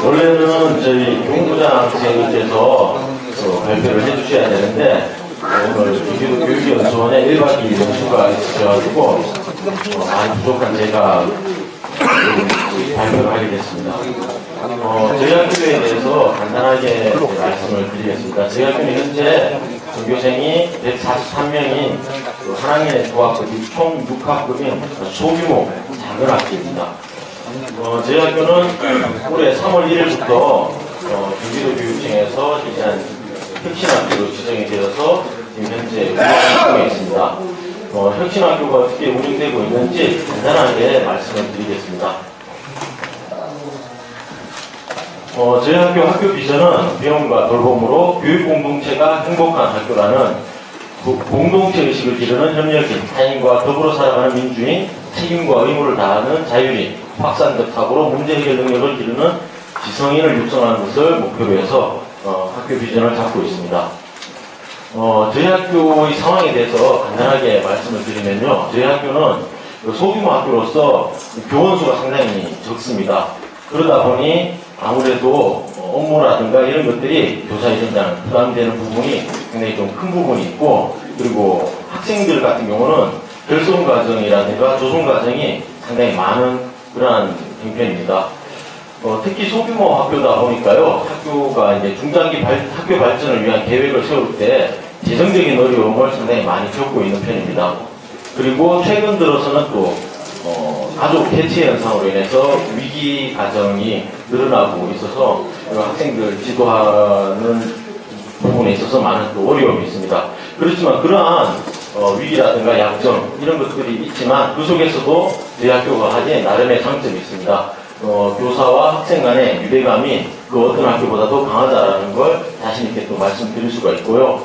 원래는 저희 교무부장 선생님께서 발표를 해주셔야 되는데 오늘 경기도 교육연수원에 1박 2일 연수가 있으셔가지고 많이 부족한 제가 발표를 하게 됐습니다. 저희 학교에 대해서 간단하게 말씀을 드리겠습니다. 저희 학교는 현재 전교생이 143명인 한 학년에 두 학급, 총 6학급인 소규모 작은 학교입니다. 저희 학교는 올해 3월 1일부터 경기도 교육청에서 혁신학교로 지정이 되어서 지금 현재 운영 중에 있습니다. 혁신학교가 어떻게 운영되고 있는지 간단하게 말씀을 드리겠습니다. 저희 학교 비전은 배움과 돌봄으로 교육공동체가 행복한 학교라는 공동체 의식을 기르는 협력인 타인과 더불어 살아가는 민주인, 책임과 의무를 다하는 자율인, 확산적 사고로 문제 해결 능력을 기르는 지성인을 육성하는 것을 목표로 해서 학교 비전을 잡고 있습니다. 저희 학교의 상황에 대해서 간단하게 말씀을 드리면요. 저희 학교는 소규모 학교로서 교원 수가 상당히 적습니다. 그러다 보니 아무래도 업무라든가 이런 것들이 교사 이전자는 부담되는 부분이 굉장히 좀 큰 부분이 있고, 그리고 학생들 같은 경우는 결손 과정이라든가 조손 과정이 상당히 많은 그러한 형편입니다. 특히 소규모 학교다 보니까요, 학교가 이제 중장기 학교 발전을 위한 계획을 세울 때 재정적인 어려움을 상당히 많이 겪고 있는 편입니다. 그리고 최근 들어서는 또 가족 대체 현상으로 인해서 위기 가정이 늘어나고 있어서 학생들 지도하는 부분에 있어서 많은 또 어려움이 있습니다. 그렇지만 그러한 위기라든가 약점 이런 것들이 있지만 그 속에서도 저희 학교가 가진 나름의 장점이 있습니다. 교사와 학생 간의 유대감이 그 어떤 학교보다도 강하다라는 걸 자신 있게 또 말씀드릴 수가 있고요.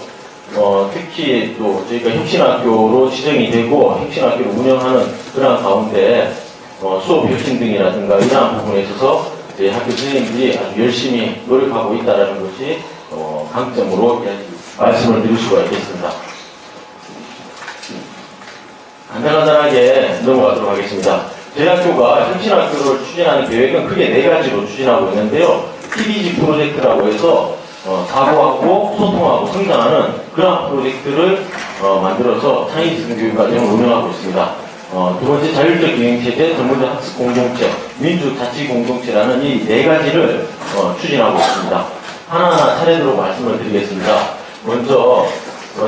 특히 또 저희가 혁신학교로 지정이 되고 혁신학교를 운영하는 그런 가운데 수업 혁신 등이라든가 이러한 부분에 있어서 저희 학교 선생님들이 아주 열심히 노력하고 있다는 것이 강점으로 말씀을 드릴 수가 있겠습니다. 간단하게 넘어가도록 하겠습니다. 저희 학교가 혁신학교를 추진하는 계획은 크게 4가지로 추진하고 있는데요. TDG 프로젝트라고 해서 사고하고 소통하고 성장하는 그런 프로젝트를 만들어서 창의지성 교육과정을 운영하고 있습니다. 두 번째 자율적 기행체제, 전문적 학습 공동체, 민주자치 공동체라는 이 4가지를 추진하고 있습니다. 하나하나 차례대로 말씀을 드리겠습니다. 먼저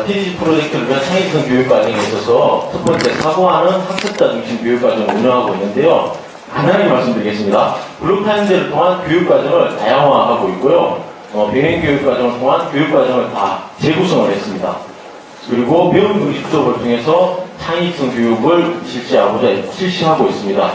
TDG 프로젝트를 위한 창의지성 교육과정에 있어서 첫 번째 사고하는 학습자 중심 교육과정을 운영하고 있는데요. 간단하게 말씀드리겠습니다. 블록타임제를 통한 교육과정을 다양화하고 있고요. 병행교육과정을 통한 교육과정을 다 재구성을 했습니다. 그리고 배움 중심 수업을 통해서 창의성 교육을 실시하고 있습니다.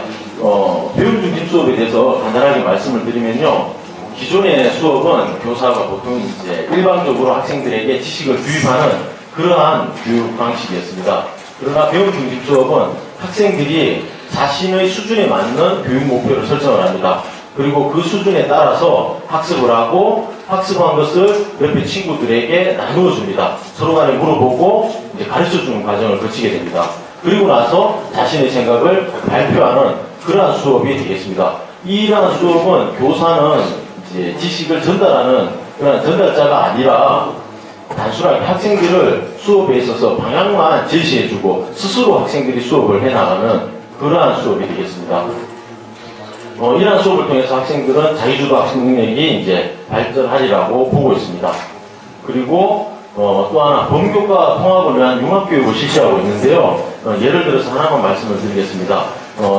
배움 중심 수업에 대해서 간단하게 말씀을 드리면요. 기존의 수업은 교사가 보통 이제 일방적으로 학생들에게 지식을 주입하는 그러한 교육 방식이었습니다. 그러나 배움 중심 수업은 학생들이 자신의 수준에 맞는 교육 목표를 설정을 합니다. 그리고 그 수준에 따라서 학습을 하고 학습한 것을 옆에 친구들에게 나누어 줍니다. 서로 간에 물어보고 이제 가르쳐 주는 과정을 거치게 됩니다. 그리고 나서 자신의 생각을 발표하는 그러한 수업이 되겠습니다. 이러한 수업은 교사는 이제 지식을 전달하는 그런 전달자가 아니라 단순하게 학생들을 수업에 있어서 방향만 제시해주고 스스로 학생들이 수업을 해나가는 그러한 수업이 되겠습니다. 이러한 수업을 통해서 학생들은 자기주도 학습 능력이 이제 발전하리라고 보고 있습니다. 그리고 또 하나 범교과 통합을 위한 융합교육을 실시하고 있는데요. 예를 들어서 하나만 말씀을 드리겠습니다.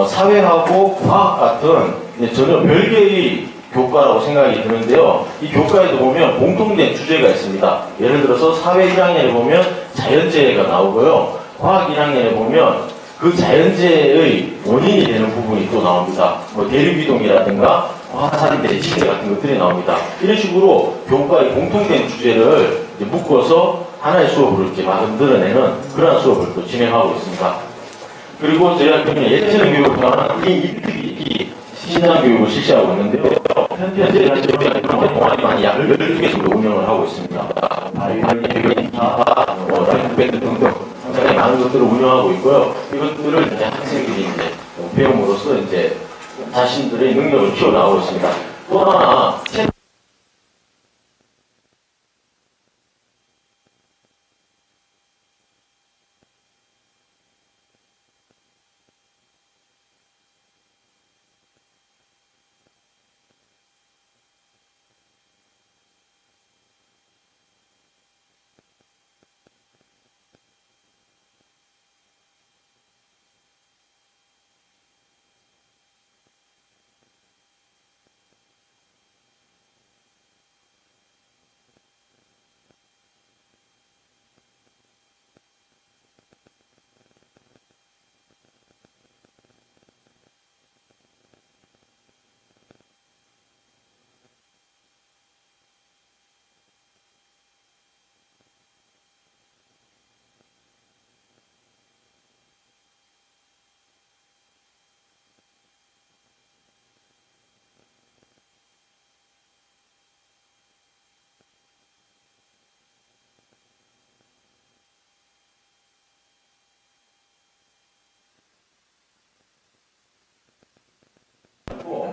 사회하고 과학 같은 전혀 별개의 교과라고 생각이 드는데요. 이 교과에도 보면 공통된 주제가 있습니다. 예를 들어서 사회 1학년에 보면 자연재해가 나오고요. 과학 1학년에 보면 그 자연재해의 원인이 되는 부분이 또 나옵니다. 대륙이동이라든가 화산이 대지진 같은 것들이 나옵니다. 이런 식으로 교과의 공통된 주제를 묶어서 하나의 수업으로 이렇게 만들어내는 그런 수업을 또 진행하고 있습니다. 그리고 저희 학교는 예체능 교육을 통한 이특기 신장 교육을 실시하고 있는데요. 현재 동아리 약 12개 정도 운영을 하고 있습니다. 바이올린, 기타, 라이프밴드 등등 상당히 많은 것들을 운영하고 있고요. 이것들을 이제 학생들이 이제 배움으로써 이제 자신들의 능력을 키워나가고 있습니다. 또 하나,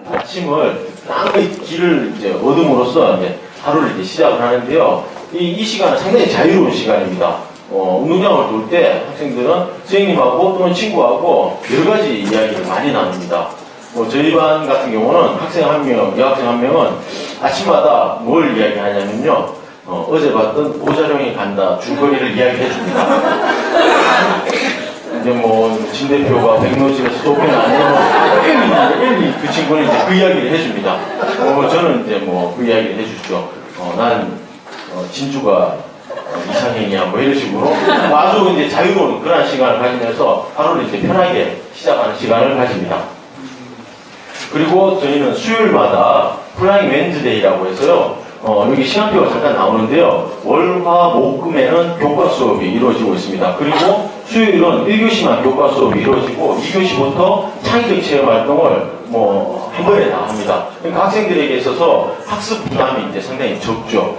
아침을 땅의 길을 이제 얻음으로써 이제 하루를 이제 시작을 하는데요. 이 시간은 상당히 자유로운 시간입니다. 운동장을 돌 때 학생들은 선생님하고 또는 친구하고 여러 가지 이야기를 많이 나눕니다. 저희 반 같은 경우는 학생 한 명, 여학생 한 명은 아침마다 뭘 이야기하냐면요. 어제 봤던 오자룡이 간다 줄거리를 이야기해 줍니다. 이제 진 대표가 백로집에서 쫓겨나네요. 그 친구는 이제 그 이야기를 해줍니다. 저는 이제 그 이야기를 해주죠. 나는 진주가 이상행이야 이런 식으로 아주 이제 자유로운 그런 시간을 가지면서 하루를 이제 편하게 시작하는 시간을 가집니다. 그리고 저희는 수요일마다 플라잉 웬즈데이라고 해서요. 여기 시간표가 잠깐 나오는데요. 월, 화, 목, 금에는 교과 수업이 이루어지고 있습니다. 그리고 수요일은 1교시만 교과 수업이 이루어지고 2교시부터 창의적 체험 활동을 한 번에 다 합니다. 그러니까 학생들에게 있어서 학습 부담이 이제 상당히 적죠.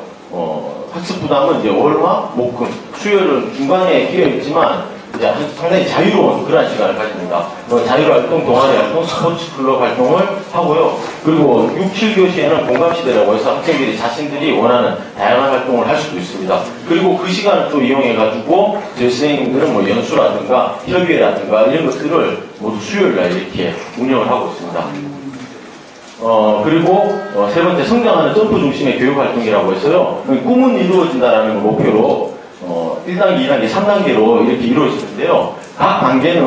학습 부담은 이제 월, 화, 목, 금. 수요일은 중간에 끼어 있지만 이제 상당히 자유로운 그런 시간을 가집니다. 자유로 활동, 동아리 활동, 스포츠 클럽 활동을 하고요. 그리고 6, 7교시에는 공감시대라고 해서 학생들이 자신들이 원하는 다양한 활동을 할 수도 있습니다. 그리고 그 시간을 또 이용해가지고 저희 선생님들은 연수라든가 협의회라든가 이런 것들을 모두 수요일날 이렇게 운영을 하고 있습니다. 그리고 세 번째, 성장하는 점프 중심의 교육 활동이라고 해서요. 꿈은 이루어진다라는 걸 목표로 1단계, 2단계, 3단계로 이렇게 이루어지는데요. 각 단계는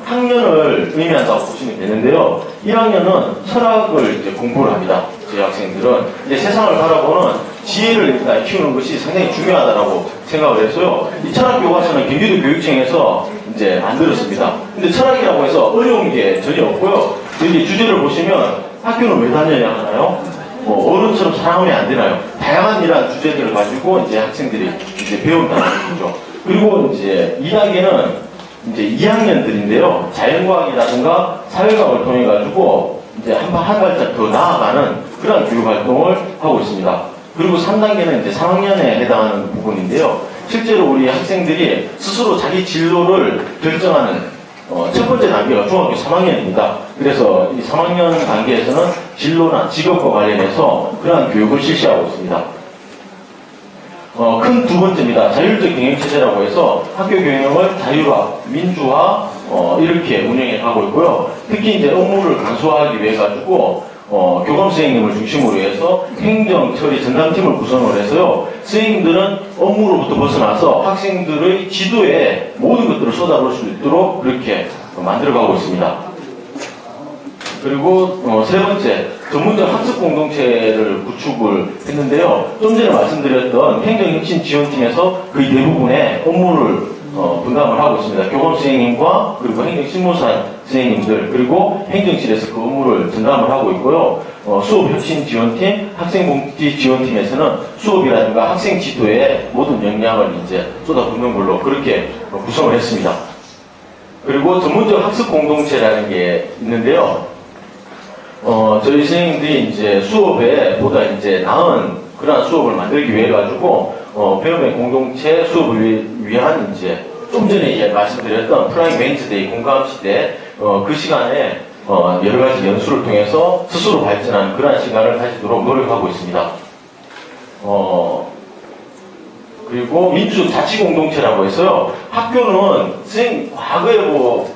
학년을 의미한다고 보시면 되는데요. 1학년은 철학을 이제 공부를 합니다. 저희 학생들은 이제 세상을 바라보는 지혜를 일단 키우는 것이 상당히 중요하다고 생각을 해서요. 이 철학 교과서는 경기도 교육청에서 이제 만들었습니다. 근데 철학이라고 해서 어려운 게 전혀 없고요. 여기 주제를 보시면 학교는 왜 다녀야 하나요? 어른처럼 살아가면 안 되나요? 다양한 이러한 주제들을 가지고 이제 학생들이 이제 배운다는 거죠. 그리고 이제 2단계는 이제 2학년들인데요. 자연과학이라든가 사회과학을 통해 가지고 이제 한 발짝 더 나아가는 그런 교육 활동을 하고 있습니다. 그리고 3단계는 이제 3학년에 해당하는 부분인데요. 실제로 우리 학생들이 스스로 자기 진로를 결정하는 첫 번째 단계가 중학교 3학년입니다. 그래서 이 3학년 단계에서는 진로나 직업과 관련해서 그러한 교육을 실시하고 있습니다. 큰 두 번째입니다. 자율적 경영체제라고 해서 학교 경영을 자율화, 민주화, 이렇게 운영해 가고 있고요. 특히 이제 업무를 간소화하기 위해 가지고 교감 선생님을 중심으로 해서 행정, 처리, 전담팀을 구성을 해서요. 선생님들은 업무로부터 벗어나서 학생들의 지도에 모든 것들을 쏟아부을 수 있도록 그렇게 만들어가고 있습니다. 그리고 세 번째, 전문적 학습 공동체를 구축을 했는데요. 좀 전에 말씀드렸던 행정혁신지원팀에서 거의 대부분의 업무를 분담을 하고 있습니다. 교감 선생님과 그리고 행정신무사 선생님들 그리고 행정실에서 그 업무를 전담을 하고 있고요. 수업혁신지원팀, 학생복지지원팀에서는 수업이라든가 학생 지도에 모든 역량을 이제 쏟아붓는 걸로 그렇게 구성을 했습니다. 그리고 전문적 학습 공동체라는 게 있는데요. 저희 선생님들이 이제 수업에 보다 이제 나은 그러한 수업을 만들기 위해 가지고 배움의 공동체 수업을 위한 이제 좀 전에 말씀드렸던 플라잉 웬즈데이 공감 시대 그 시간에 여러 가지 연수를 통해서 스스로 발전하는 그러한 시간을 가지도록 노력하고 있습니다. 그리고 민주적 자치공동체라고 해서요, 학교는 과거에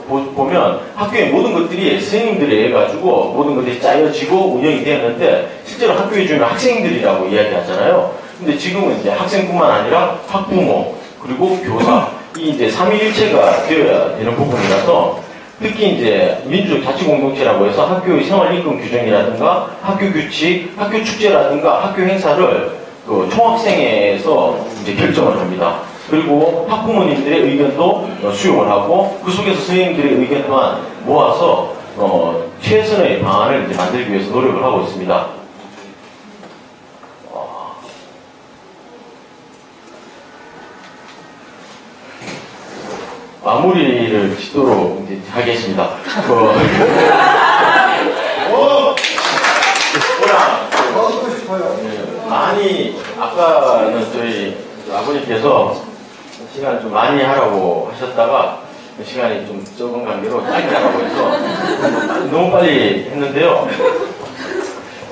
보면 학교의 모든 것들이 선생님들에 의해 가지고 모든 것들이 짜여지고 운영이 되었는데, 실제로 학교의 주인은 학생들이라고 이야기하잖아요. 근데 지금은 이제 학생뿐만 아니라 학부모, 그리고 교사, 이 이제 삼위일체가 되어야 되는 부분이라서, 특히 이제 민주적 자치공동체라고 해서 학교의 생활인권 규정이라든가 학교 규칙, 학교 축제라든가 학교 행사를 그 총학생회에서 이제 결정을 합니다. 그리고 학부모님들의 의견도 수용을 하고, 그 속에서 선생님들의 의견 또한 모아서 최선의 방안을 이제 만들기 위해서 노력을 하고 있습니다. 마무리를 짓도록 이제 하겠습니다. 많이, 아까는 저희 아버님께서 시간 좀 많이 하라고 하셨다가 시간이 좀 적은 관계로 짧게 하라고 해서 너무 빨리 했는데요.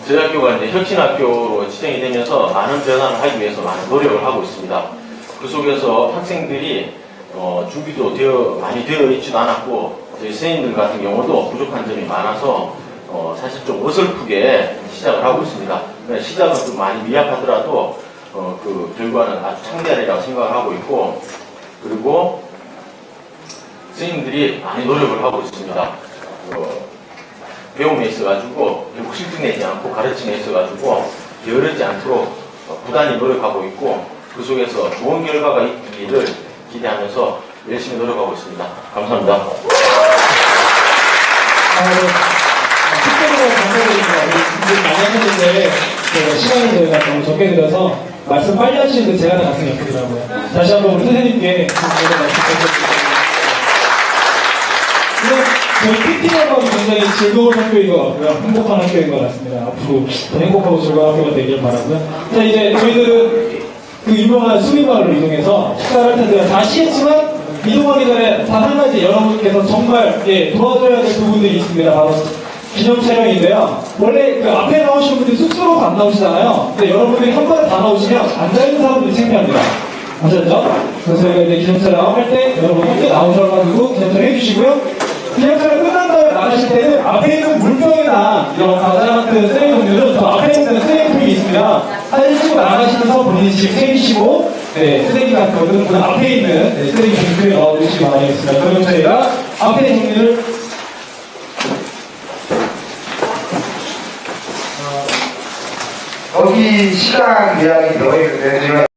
저희 학교가 이제 혁신학교로 지정이 되면서 많은 변화를 하기 위해서 많은 노력을 하고 있습니다. 그 속에서 학생들이 준비도 많이 되어 있지도 않았고, 저희 선생님들 같은 경우도 부족한 점이 많아서 사실 좀 어설프게 시작을 하고 있습니다. 시작은 좀 많이 미약하더라도 그 결과는 아주 창대하리라고 생각을 하고 있고, 그리고 선생님들이 많이 노력을 하고 있습니다. 배움에 있어가지고 결국 실증내지 않고 가르침에 있어가지고 게으르지 않도록 부단히 노력하고 있고, 그 속에서 좋은 결과가 있기를 기대하면서 열심히 노력하고 있습니다. 감사합니다. 특별히 많이 했는데 시간이 저희가 너무 적게 들어서 말씀 빨리 하시는데 제가 다 가슴이 아프더라고요. 다시 한번 우리 선생님께 저희 PT학원이 굉장히 즐거운 학교인 것 같고요. 행복한 학교인 것 같습니다. 앞으로 더 행복하고 즐거운 학교가 되길 바라고요. 자, 이제 저희들은 그 유명한 수비마을로 이동해서 식사를 할 텐데요. 다 아시겠지만 이동하기 전에 단 한 가지 여러분께서 정말 도와줘야 될 부분들이 있습니다. 바로 기념 촬영인데요. 원래 그 앞에 나오시는 분들이 쑥스러워서 안 나오시잖아요. 근데 여러분들이 한 번에 다 나오시면 앉아있는 사람들이 창피합니다. 아셨죠? 그래서 저희가 이제 기념 촬영 할 때 여러분 함께 나오셔가지고 기념 촬영 해주시고요. 기념 촬영 끝난 다음에 나가실 때는 앞에 있는 물병이나 이런 과자 같은 쓰레기통들은 저 앞에 있는 쓰레기통이 있습니다. 사진 찍고 나가시면서 본인이 집 챙기시고, 쓰레기 같은 것들은 그 앞에 있는 쓰레기 봉투에 넣어주시기 바라겠습니다. 그럼 저희가 앞에 정리를 거기 시간 예약이 되어 있는데